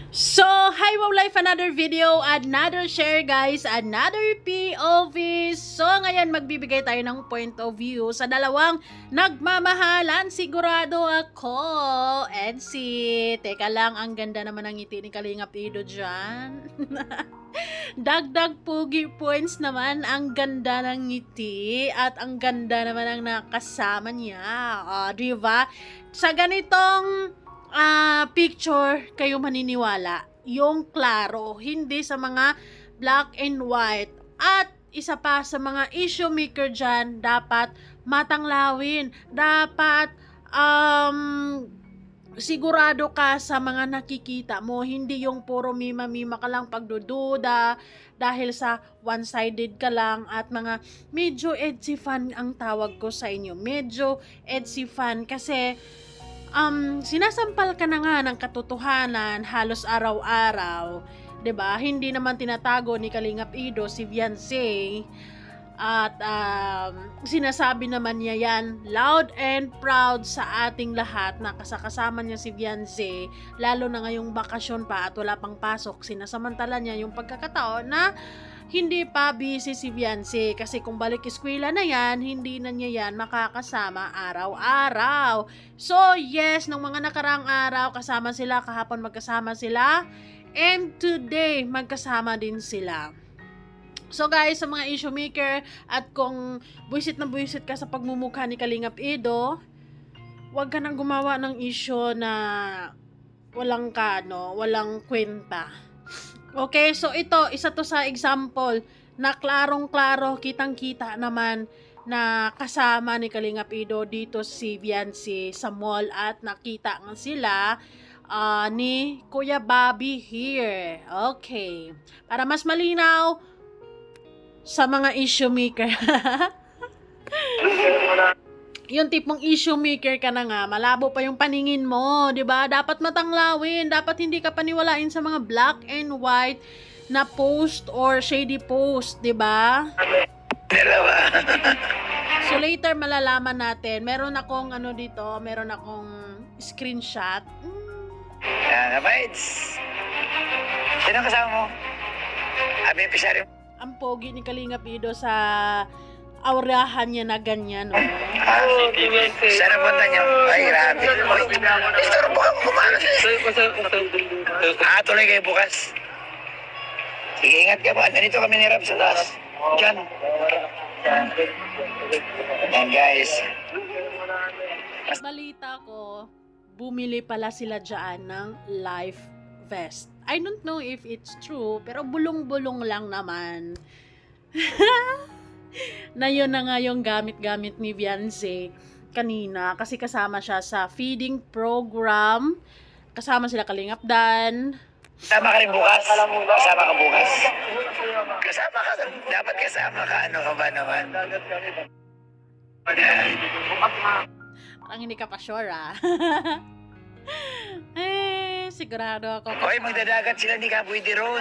So, hi Wow Life, another video, another share guys, another POV. So, ngayon magbibigay tayo ng point of view sa dalawang nagmamahalan. Sigurado ako. Edsy, teka lang, ang ganda naman ng ngiti ni Kalingap Ido dyan. Dagdag pugi points naman, ang ganda ng ngiti at ang ganda naman ang nakasama niya. Diba? Sa ganitong picture kayo maniniwala, yung klaro, hindi sa mga black and white. At isa pa sa mga issue maker dyan, dapat matanglawin, dapat sigurado ka sa mga nakikita mo, hindi yung puro mima-mima ka lang pagdududa dahil sa one-sided ka lang at mga medyo edgy fan ang tawag ko sa inyo, medyo edgy fan kasi sinasampal ka na nga ng katotohanan halos araw-araw, 'di ba? Hindi naman tinatago ni Kalingap Ido si Viancy at sinasabi naman niya yan loud and proud sa ating lahat na kasama niya si Viancy, lalo na ngayong bakasyon pa at wala pang pasok. Sinasamantala niya yung pagkakataon na hindi pa busy si Viancy kasi kung balik eskwela na yan, hindi na niya yan makakasama araw-araw. So yes, nung mga nakarang araw kasama sila, kahapon magkasama sila, and today magkasama din sila. So guys, sa mga issue maker at kung buwisit na buwisit ka sa pagmumukha ni Kalingap Ido, huwag ka nang gumawa ng issue na walang walang kwenta. Okay, so ito, isa to sa example na klarong-klaro, kitang-kita naman na kasama ni Kalingap Ido dito si Viancy sa mall at nakita nga sila ni Kuya Bobby here. Okay, para mas malinaw sa mga issue maker. Yung tipong issue maker ka na nga, malabo pa yung paningin mo, 'di ba? Dapat matanglawin, dapat hindi ka paniwalain sa mga black and white na post or shady post, 'di ba? So later malalaman natin. Meron akong meron akong screenshot. Yan, Abides. Sino kasama mo? Abi Pisari. Ang pogi ni Kalingap Ido sa aurahan niya na ganyan, no? Saan ang punta niyo? Ay, grabe. Istorbo ka kumano siya. Tuloy kayo bukas. Sige, ingat ka ba? Nandito kami ni Rab sa taas. Diyan. Yan, guys. Balita ko, bumili pala sila dyan ng life vest. I don't know if it's true, pero bulong-bulong lang naman. Na yun na nga yung gamit-gamit ni Viancy kanina kasi kasama siya sa feeding program. Kasama sila Kalingap Dan. Kasama ka rin bukas. Kasama ka bukas. Kasama ka. Dapat kasama ka. Ano ka ba naman? Parang hindi ka pa sure, sigurado ako. Hoy, magdadagat sila ni Kapwede ron.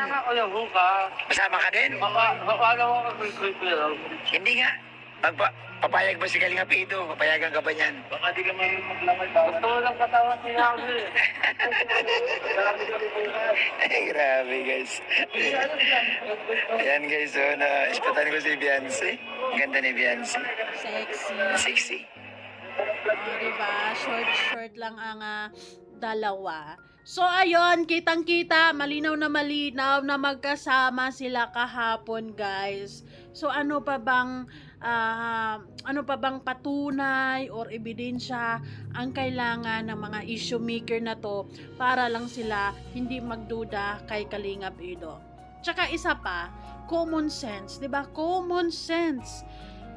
Kasama ka din? Hindi nga. Papayag ba si Kalingap Ido? Papayagan ka ba niyan? Baka di ka maglamay ba? Gusto mo lang katawan si Hazel. Ay, grabe guys. Ayan guys, so na-ispatan ko si Viancy. Ganda ni Viancy. Sexy. Sexy. Diba? Short lang ang dalawa. So, ayun, kitang-kita, malinaw na magkasama sila kahapon, guys. So, ano pa bang patunay or ebidensya ang kailangan ng mga issue maker na to para lang sila hindi magduda kay Kalingap Ido. Tsaka isa pa, common sense, 'di ba? Common sense.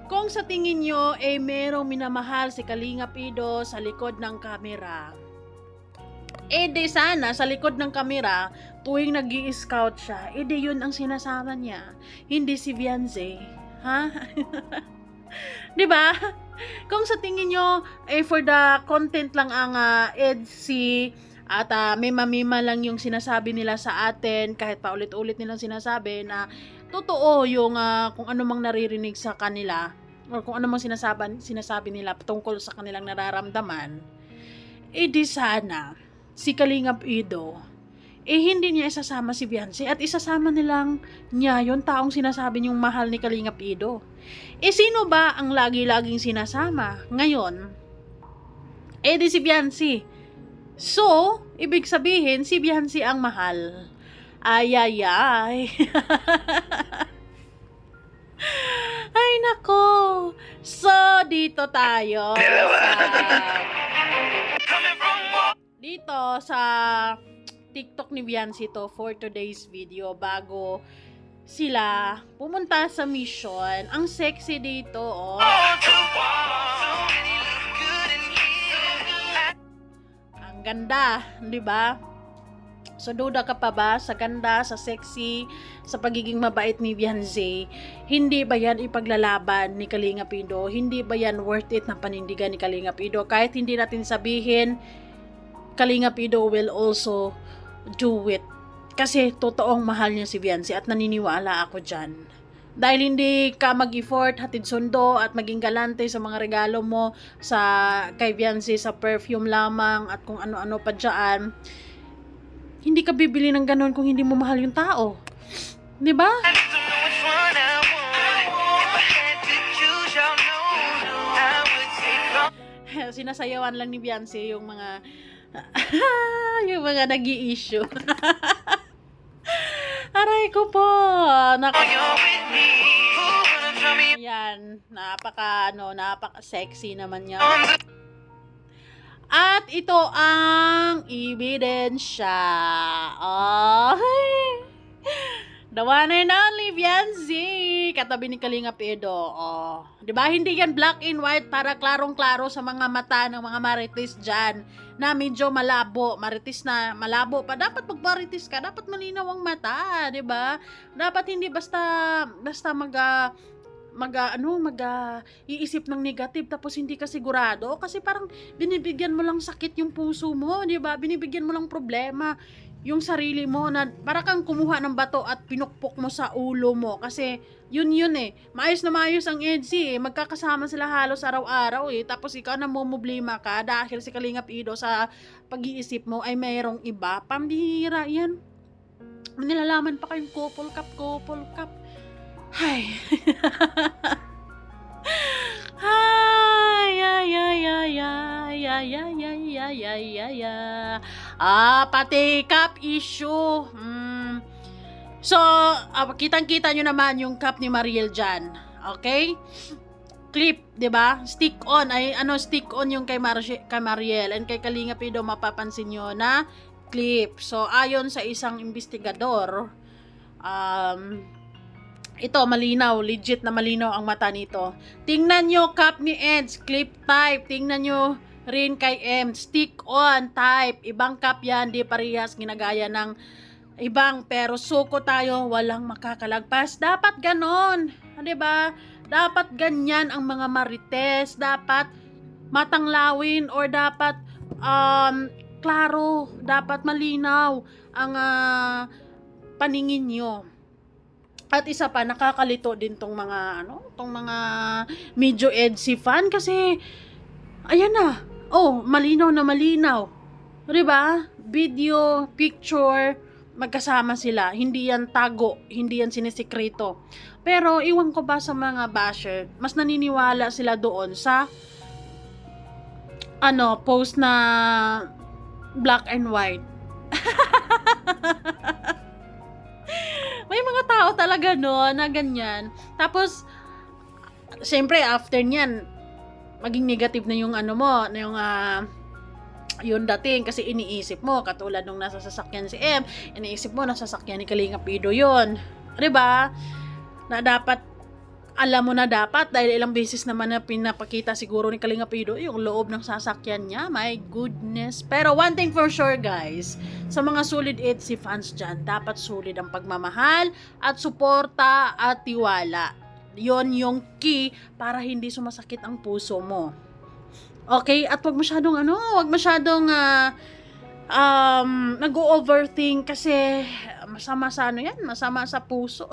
Kung sa tingin nyo merong minamahal si Kalingap Ido sa likod ng kamera, di sana sa likod ng kamera tuwing nag-i-scout siya, di yun ang sinasama niya, hindi si Viancy. Ha? 'Di ba? Kung sa tingin nyo for the content lang ang EDC at mema lang yung sinasabi nila sa atin, kahit pa ulit-ulit nilang sinasabi na totoo yung kung ano mang naririnig sa kanila or kung ano mang sinasabi nila tungkol sa kanilang nararamdaman, di sana si Kalingap Ido hindi niya isasama si Beyonce at isasama niya yung taong sinasabi niyong mahal ni Kalingap Ido. Sino ba ang lagi-laging sinasama ngayon? Di si Beyonce. So, ibig sabihin, si Beyonce ang mahal. Ay. Ay, nako. So, dito tayo sa TikTok ni Beyonce to for today's video bago sila pumunta sa mission. Ang sexy dito, oh. Ang ganda, di ba? So, duda ka pa ba sa ganda, sa sexy, sa pagiging mabait ni Beyonce? Hindi ba yan ipaglalaban ni Kalingap Ido? Hindi ba yan worth it na panindigan ni Kalingap Ido? Kahit hindi natin sabihin, Kalingap Ido will also do it. Kasi totoong mahal niya si Beyonce at naniniwala ako dyan. Dahil hindi ka mag-effort, hatid sundo at maging galante sa mga regalo mo kay Beyonce, sa perfume lamang at kung ano-ano pa dyan, hindi ka bibili ng ganun kung hindi mo mahal yung tao. Diba? Sinasayawan lang ni Beyonce yung mga yung mga nag-i-issue. Aray ko po. Ayan, napaka-sexy naman niya. At ito ang ebidensya. The one and only Beyonce, katabi ni Kalingap Ido. Diba? Hindi yan black and white para klarong-klaro sa mga mata ng mga marites dyan na medyo malabo. Marites na malabo pa. Dapat magmarites ka. Dapat malinaw ang mata. Diba? Dapat hindi basta iisip ng negative tapos hindi ka sigurado. Kasi parang binibigyan mo lang sakit yung puso mo. Diba? Binibigyan mo lang problema yung sarili mo na para kang kumuha ng bato at pinukpok mo sa ulo mo kasi yun maayos na maayos ang EDC magkakasama sila halos araw-araw tapos ikaw na mumblema ka dahil si Kalingap Ido sa pag-iisip mo ay mayroong iba. Pambihira yan. Nilalaman pa kayong couple cup. Hay. Pati cup issue. So, kitang-kita nyo naman yung cup ni Mariel dyan. Okay? Clip, 'di ba? Stick on yung kay Mariel and kay Kalingap Ido mapapansin nyo na clip. So, ayon sa isang investigador, ito, malinaw. Legit na malinaw ang mata nito. Tingnan nyo, cup ni Eds. Clip type. Tingnan nyo rin kay M. Stick on type. Ibang cup yan. Di parehas. Ginagaya ng ibang. Pero suko tayo. Walang makakalagpas. Dapat ganon. Diba? Dapat ganyan ang mga marites. Dapat matanglawin or dapat klaro. Dapat malinaw ang paningin nyo. At isa pa, nakakalito din tong mga medyo edgy fan kasi ayan na. Malinaw na malinaw. 'Di ba? Video, picture, magkasama sila. Hindi yan tago, hindi yan sinisikreto. Pero iwan ko ba sa mga basher, mas naniniwala sila doon sa post na black and white. May mga tao talaga na ganyan. Tapos, syempre, after nyan, maging negative na yung yung dating kasi iniisip mo, katulad nung nasa sasakyan si M, iniisip mo, nasa sasakyan ni Kalingap Ido yun. Diba? Na dapat, alam mo na dapat, dahil ilang beses naman na pinapakita siguro ni Kalingap Ido yung loob ng sasakyan niya. My goodness. Pero one thing for sure, guys, sa mga solid EDC fans dyan, dapat solid ang pagmamahal at suporta at tiwala. Yon yung key para hindi sumasakit ang puso mo. Okay? At wag masyadong nag-overthink kasi masama sa masama sa puso.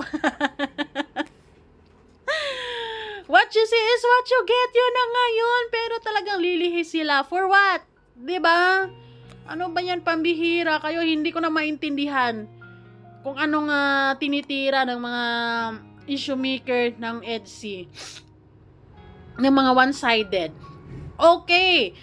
What you see is what you get, yun na ngayon. Pero talagang lilihis sila. For what? Diba? Ano ba yan, pambihira kayo? Hindi ko na maintindihan kung anong tinitira ng mga issue maker ng EDSI. Ng mga one-sided. Okay.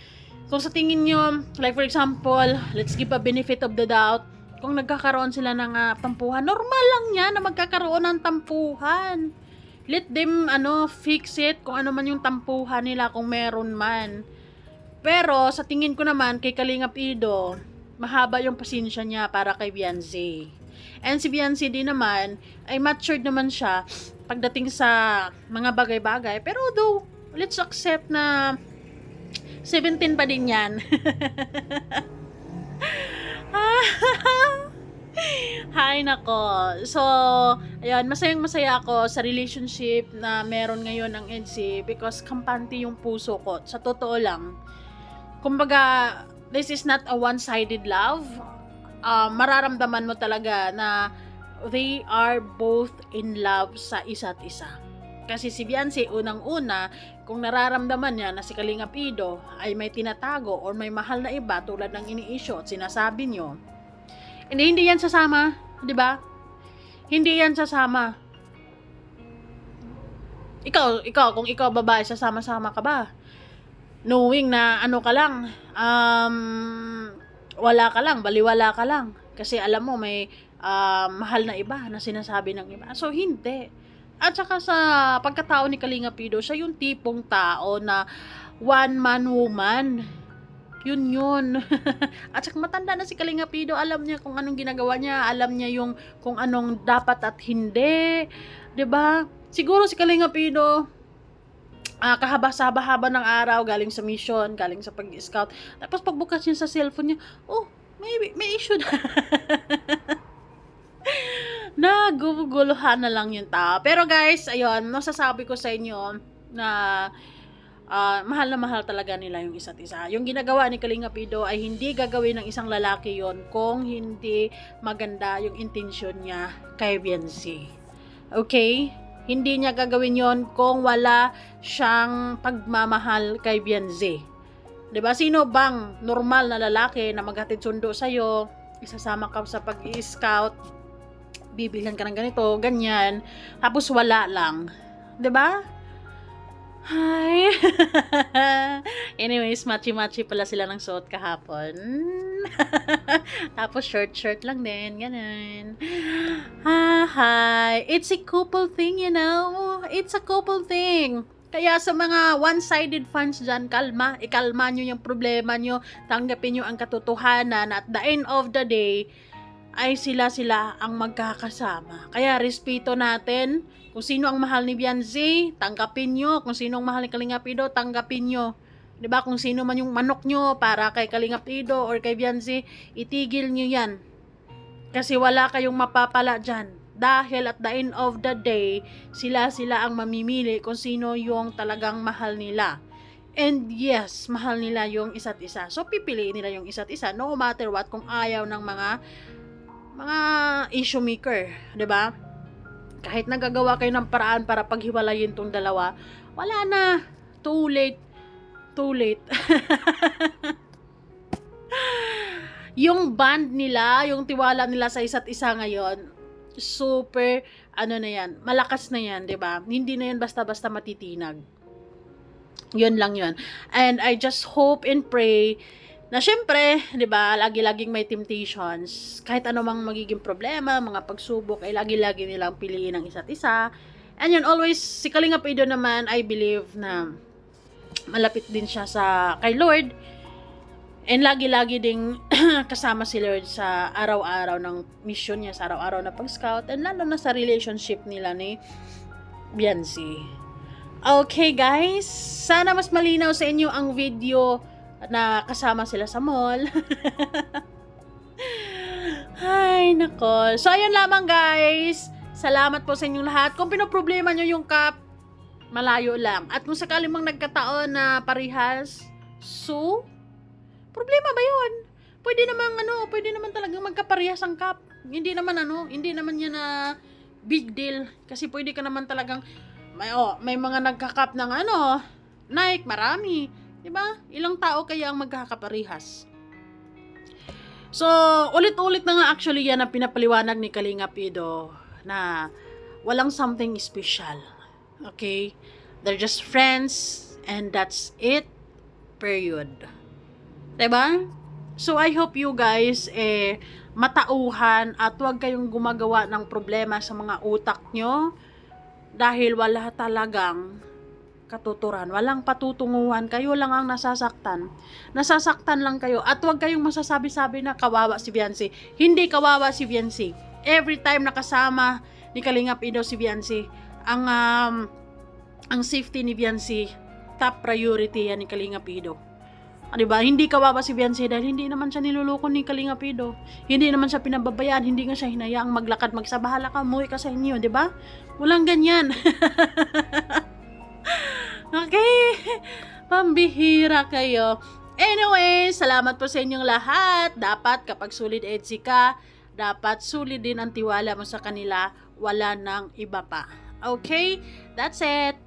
Kung sa tingin nyo, like for example, let's give a benefit of the doubt, kung nagkakaroon sila ng tampuhan, normal lang yan na magkakaroon ng tampuhan. Let them, fix it kung ano man yung tampuhan nila kung meron man. Pero, sa tingin ko naman, kay Kalingap Ido, mahaba yung pasensya niya para kay Beyonce. And si Beyonce din naman, ay matured naman siya pagdating sa mga bagay-bagay. Pero though, let's accept na 17 pa din yan. Hay nako. So, ayun, masayang-masaya ako sa relationship na meron ngayon ng EDSI because kampante yung puso ko. Sa totoo lang. Kumbaga, this is not a one-sided love. Mararamdaman mo talaga na they are both in love sa isa't isa. Kasi si Beyonce, unang-una, kung nararamdaman niya na si Kalingap Ido ay may tinatago or may mahal na iba tulad ng ini-issue at sinasabi niyo, hindi yan sasama, di ba? Hindi yan sasama. Ikaw, kung ikaw babae, sasama-sama ka ba? Knowing na ka lang, wala ka lang, baliwala ka lang. Kasi alam mo, may mahal na iba na sinasabi ng iba. So, hindi. At saka sa pagkatao ni Kalingap Ido, siya yung tipong tao na one-man woman. Yun. At saka matanda na si Kalingap Ido, alam niya kung anong ginagawa niya, alam niya yung kung anong dapat at hindi. 'Di ba? Siguro si Kalingap Ido, kahaba-haba ng araw, galing sa mission, galing sa pag-scout. Tapos pagbukas niya sa cellphone niya, may issue na. Naguguluhan na lang yung tao. Pero guys, ayun, masasabi ko sa inyo na mahal na mahal talaga nila yung isa't isa. Yung ginagawa ni Kalingap Ido ay hindi gagawin ng isang lalaki yon kung hindi maganda yung intention niya kay Beyonce. Okay? Hindi niya gagawin yon kung wala siyang pagmamahal kay Beyonce. 'Di ba? Sino bang normal na lalaki na maghatid sundo sa'yo, isasama ka sa pag-i-scout, bibilhan ka ng ganito, ganyan, tapos wala lang. 'Di ba? Hi! Anyways, matchy-matchy pala sila ng suot kahapon. Tapos shirt lang din, ganun. Hi! It's a couple thing, you know? It's a couple thing. Kaya sa mga one-sided fans dyan, ikalma nyo yung problema nyo, tanggapin nyo ang katotohanan, at the end of the day, ay sila ang magkakasama. Kaya respeto natin. Kung sino ang mahal ni Beyonce, tanggapin nyo. Kung sino ang mahal ni Kalingap Ido, tanggapin nyo. 'Di ba? Kung sino man yung manok nyo para kay Kalingap Ido or kay Beyonce, itigil nyo yan. Kasi wala kayong mapapala dyan. Dahil at the end of the day, sila ang mamimili kung sino yung talagang mahal nila. And yes, mahal nila yung isa't isa. So, pipiliin nila yung isa't isa no matter what kung ayaw ng mga issue maker. 'Di ba? Kahit nagagawa kayo ng paraan para paghiwalayin tong dalawa, wala na. Too late. Yung bond nila, yung tiwala nila sa isa't isa ngayon, super, na yan, malakas na yan, 'di ba? Hindi na yan basta-basta matitinag. Yun lang yun. And I just hope and pray na syempre, 'di ba, lagi-laging may temptations. Kahit anumang magiging problema, mga pagsubok, ay lagi-lagi nilang piliin ang isa't isa. And yun, always, si Kalingap Ido naman, I believe na malapit din siya kay Lord. And lagi-lagi ding kasama si Lord sa araw-araw ng mission niya, sa araw-araw na pag-scout, and lalo na sa relationship nila ni Beyonce. Okay guys, sana mas malinaw sa inyo ang video na kasama sila sa mall. Ay, nako. So, ayun lamang guys. Salamat po sa inyong lahat. Kung pinoproblema nyo yung cup, malayo lang. At kung sakali mang nagkataon na parihas, so, problema ba yun? Pwede naman talagang magkaparihas ang cup. Hindi naman yan na big deal. Kasi pwede ka naman talagang, may mga nagka-cup ng Nike, marami. Diba? Ilang tao kaya ang magkakaparihas? So, ulit-ulit na nga actually yan ang pinapaliwanag ni Kalinga Pido na walang something special. Okay? They're just friends and that's it. Period. Diba? So, I hope you guys matauhan at huwag kayong gumagawa ng problema sa mga utak nyo dahil wala talagang katuturan. Walang patutunguhan. Kayo lang ang nasasaktan. Nasasaktan lang kayo. At huwag kayong masasabi-sabi na kawawa si Viancy. Hindi kawawa si Viancy. Every time nakasama ni Kalingap Ido si Viancy, ang safety ni Viancy, top priority yan ni Kalingap Ido. Diba? Hindi kawawa si Viancy dahil hindi naman siya niluloko ni Kalingap Ido. Hindi naman siya pinababayaan. Hindi nga siya hinayaang maglakad magsabahala ka. Umuwi ka sa inyo. Diba? Walang ganyan. Okay? Pambihira kayo. Anyway, salamat po sa inyong lahat. Dapat kapag solid EDSI ka, dapat solid din ang tiwala mo sa kanila. Wala nang iba pa. Okay? That's it.